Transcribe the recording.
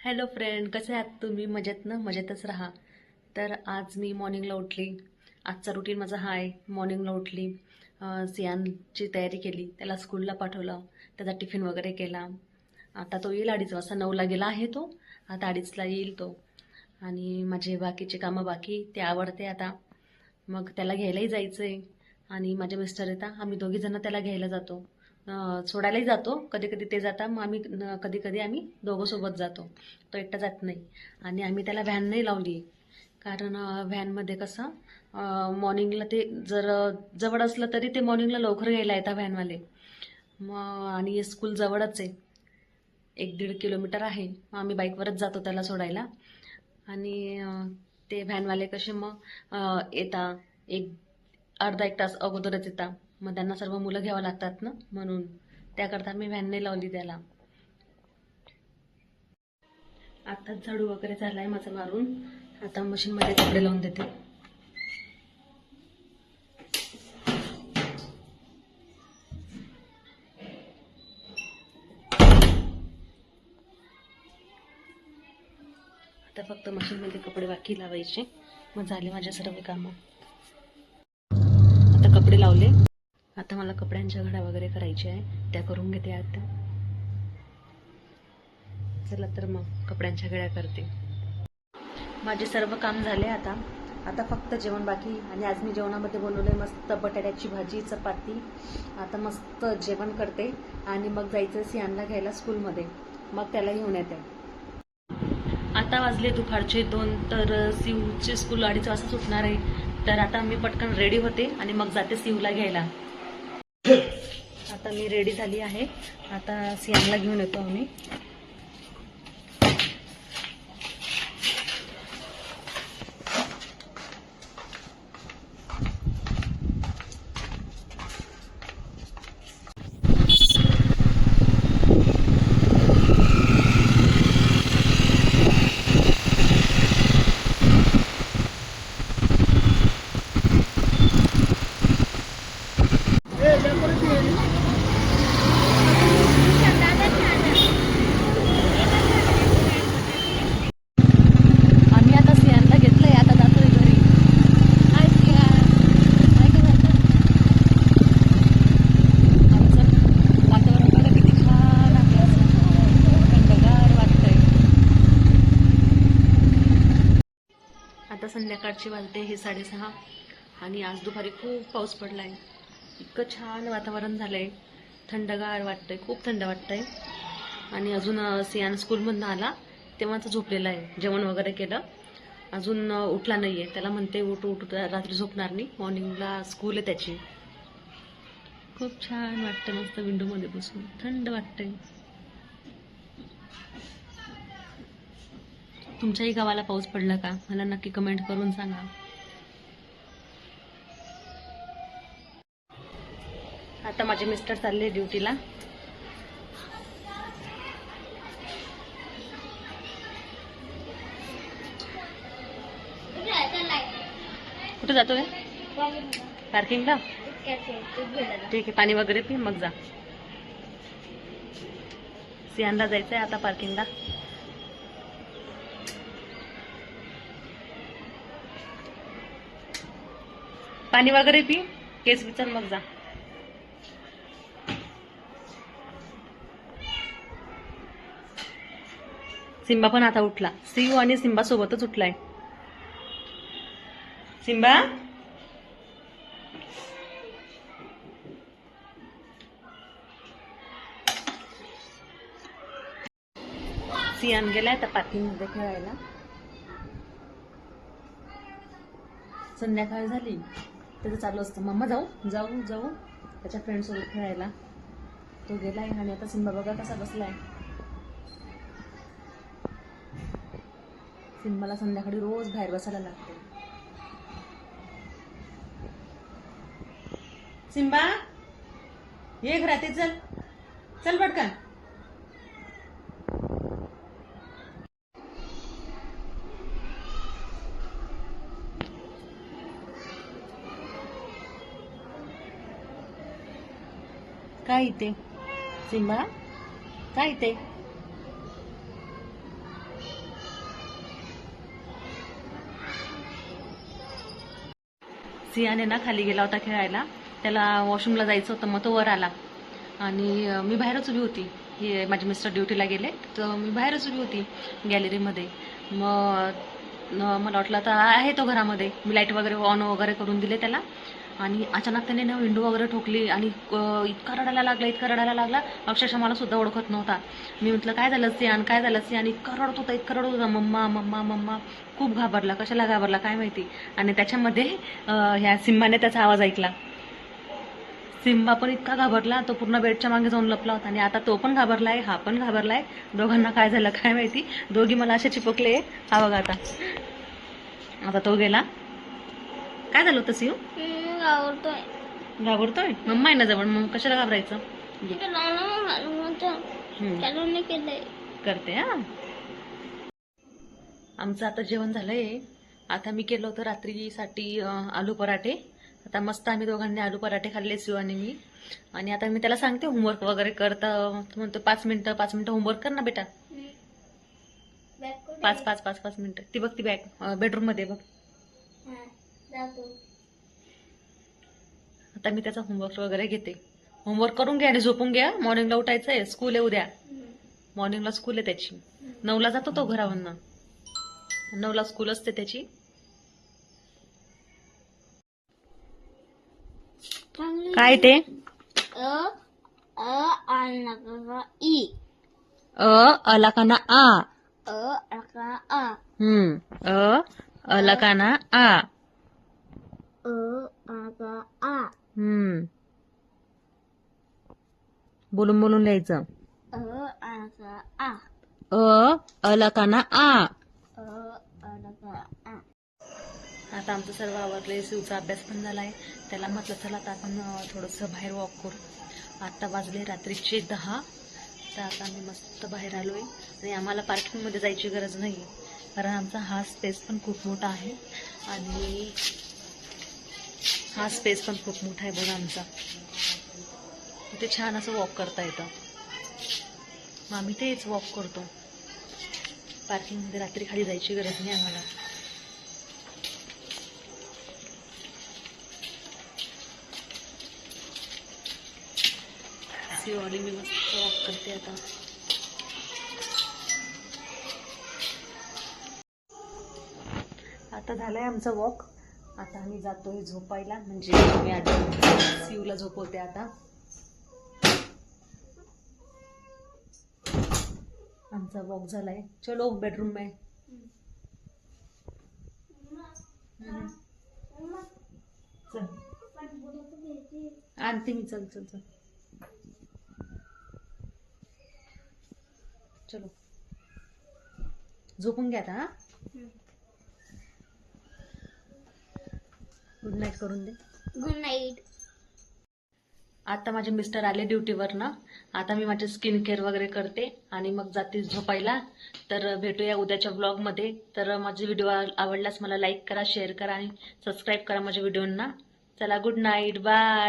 Hello friend, कसे आहात तुम्ही? मजेत ना? मजेतच राहा. तर आज मी मॉर्निंगला उठली. आजचा रुटीन माझा हा आहे. मॉर्निंगला उठली, सियानची तयारी केली, त्याला स्कूलला पाठवलं, त्याचा टिफिन वगैरे केला. आता तो येईल 2:30 वाजता. 9ला गेला आहे तो, आता 2:30ला येईल तो. आणि माझे बाकीचे कामं बाकी ते आवडते आता. मग त्याला घ्यायलाही जायचं आहे. आणि माझे मिस्टर येतात, आम्ही दोघीजणं त्याला घ्यायला जातो. सोडायलाही जातो, कधी कधी ते जातात, मग आम्ही कधी कधी आम्ही दोघं सोबत जातो. तो एकटा जात नाही. आणि आम्ही त्याला व्हॅन नाही लावली, कारण व्हॅनमध्ये कसं मॉर्निंगला ते जर जवळ असलं तरी ते मॉर्निंगला लवकर यायला येतात व्हॅनवाले. मग आणि स्कूल जवळच आहे, 1-1.5 किलोमीटर आहे. मग आम्ही बाईकवरच जातो त्याला सोडायला. आणि ते व्हॅनवाले कसे मग येतात, एक अर्धा एक तास अगोदरच येतात. मग त्यांना सर्व मुलं घ्यावं लागतात ना, म्हणून त्याकरता मी व्हॅन नाही लावली त्याला. आताच झाडू वगैरे झालाय माझा मारून. आता मशीनमध्ये कपडे लावून देते. आता फक्त मशीनमध्ये कपडे बाकी लावायचे, मग झाले माझे सर्व कामं. आता कपडे लावले. आता मला कपड्यांच्या घड्या वगैरे करायच्या आहे, त्या करून घेते आता. चला तर मग कपड्यांच्या घड्या करते. माझे सर्व काम झाले आता. आता फक्त जेवण बाकी. आणि आज मी जेवणामध्ये बनवलंय मस्त बटाट्याची भाजी, चपाती. आता मस्त जेवण करते आणि मग जायचं सियानला घ्यायला स्कूलमध्ये. मग त्याला घेऊन येते. आता वाजले दुपारचे 2. तर सिवची स्कूल 2:30 वाजता सुटणार आहे. तर आता मी पटकन रेडी होते आणि मग जाते सिवला घ्यायला. आता मी रेडी झाली आहे. आता सियानला घेऊन येतो आम्ही. आम्ही आता सियानला घेतलंय, आता जातोय घरी. हाय सियान, काय करायचं? आमचं वातावरण बघा किती छान आहे, असं थंडगार वाटतंय. आता संध्याकाळची वाजते हे 6:30. आणि आज दुपारी खूप पाऊस पडलाय. इतकं छान वातावरण झालंय, थंडगार वाटतंय, खूप थंड वाटतंय. आणि अजून सियान स्कूलमधून आला तेव्हाच झोपलेला आहे. जेवण वगैरे केलं, अजून उठला नाहीये. त्याला म्हणते उठ उठ, रात्री झोपणार नाही, मॉर्निंगला स्कूल आहे त्याची. खूप छान वाटतं, मस्त विंडोमध्ये बसून थंड वाटतंय. तुमच्याही गावाला पाऊस पडला का? मला नक्की कमेंट करून सांगा. आता माझे मिस्टर चालले ड्युटीला. कुठे जातोय? पार्किंगला. ठीक आहे, पाणी वगैरे पी मग जा. सियानला जायचंय आता पार्किंगला. पाणी वगैरे पी, केस विचार मग जा. सिम्बा पण आता उठला. सियू आणि सिम्बा सोबतच उठलाय. सिम्बा, सियान गेलाय आता पार्किंग मध्ये खेळायला. संध्याकाळ झाली त्याचं चालू असतं, मम्मा जाऊ जाऊ जाऊ, त्याच्या फ्रेंड सोबत खेळायला. तो गेलाय. आणि आता सिम्बा बघा कसा बसलाय. सिम्बाला संध्याकाळी रोज बाहेर बसायला लागते. सिम्बा ये घरात, चल चल पटकन. काय इथे सिम्बा, काय इथे? सियाने ना खाली गेला होता खेळायला, त्याला वॉशरूमला जायचं होतं, मग तो वर आला आणि मी बाहेरच उभी होती. हे माझे मिस्टर ड्युटीला गेले तर मी बाहेरच उभी होती गॅलरीमध्ये. मग मला वाटलं आता आहे तो घरामध्ये. मी लाईट वगैरे ऑन वगैरे करून दिले त्याला आणि अचानक त्याने ना विंडो वगैरे ठोकली आणि इतका रडायला लागला अक्षरशः मला सुद्धा ओळखत नव्हता. मी म्हटलं काय झालं सियान, काय झालं सियान? इतका रडत होता, मम्मा मम्मा मम्मा. खूप घाबरला. कशाला घाबरला काय माहिती. आणि त्याच्यामध्ये ह्या सिम्बाने त्याचा आवाज ऐकला. सिम्बा पण इतका घाबरला, तो पूर्ण बेडच्या मागे जाऊन लपला होता. आणि आता तो पण घाबरलाय, हा पण घाबरलाय. दोघांना काय झालं काय माहिती. दोघी मला असे चिपकले. हा बघा आता तो गेला. काय झालं होतं सियू? घाबरतोय? मम्मा आहे ना जवळ, मग कशाला घाबरायचं. करते. हा, आमचं आता जेवण झालंय. आता मी केलं होतं रात्रीसाठी आलू पराठे. आता मस्त आम्ही दोघांनी आलू पराठे खाल्ले, शिव आणि मी. आणि आता मी त्याला सांगते होमवर्क वगैरे करता. म्हणतो 5 मिनिटं होमवर्क कर ना बेटा. 5 मिनिटं. ती बघ, ती बॅग बेडरूम मध्ये बघ. आता मी त्याचा होमवर्क वगैरे घेते. होमवर्क करून घ्या आणि झोपून घ्या. मॉर्निंगला उठायचंय, स्कूल आहे उद्या. मॉर्निंगला स्कूल आहे त्याची. 9ला जातो तो घरावरनं. 9ला स्कूल असते त्याची. काय ते? अलकाना आ. अलकाना आ. बोलून बोलून लिहायचं. अलकाना आ. आता आमचं सर्व आवडलंय. शिवचा अभ्यास पण झालाय. त्याला म्हटलं चला आता आपण थोडंसं बाहेर वॉक करू. आता वाजले रात्रीचे 10. तर आता आम्ही मस्त बाहेर आलोय आणि आम्हाला पार्किंगमध्ये जायची गरज नाही, कारण आमचा हा स्पेस पण खूप मोठा आहे. आणि हा स्पेस पण खूप मोठा आहे बघा आमचा. इथे छान असं वॉक करता येतं. मग आम्ही तेच वॉक करतो. पार्किंगमध्ये रात्री खाली जायची गरज नाही आम्हाला. शिवाली मी मस्त वॉक करते आता. आता झालंय आमचा वॉक. आता आम्ही जातोय झोपायला, म्हणजे मी आता शिवला झोपवते आता. आमचा वॉक झालाय. चलो बेडरूम में. चल आणते मी. चल चल चल चलो झोपून घ्या आता. गुड नाईट करून दे. Good night. आता माझे मिस्टर आले ड्युटीवर ना. आता मी माझे स्किन केअर वगैरे करते आणि मग जाते झोपायला. तर भेटूया उद्याच्या ब्लॉगमध्ये. तर माझे व्हिडिओ आवडल्यास मला लाईक करा, शेअर करा आणि सबस्क्राईब करा माझ्या व्हिडिओंना. चला गुड नाईट, बाय.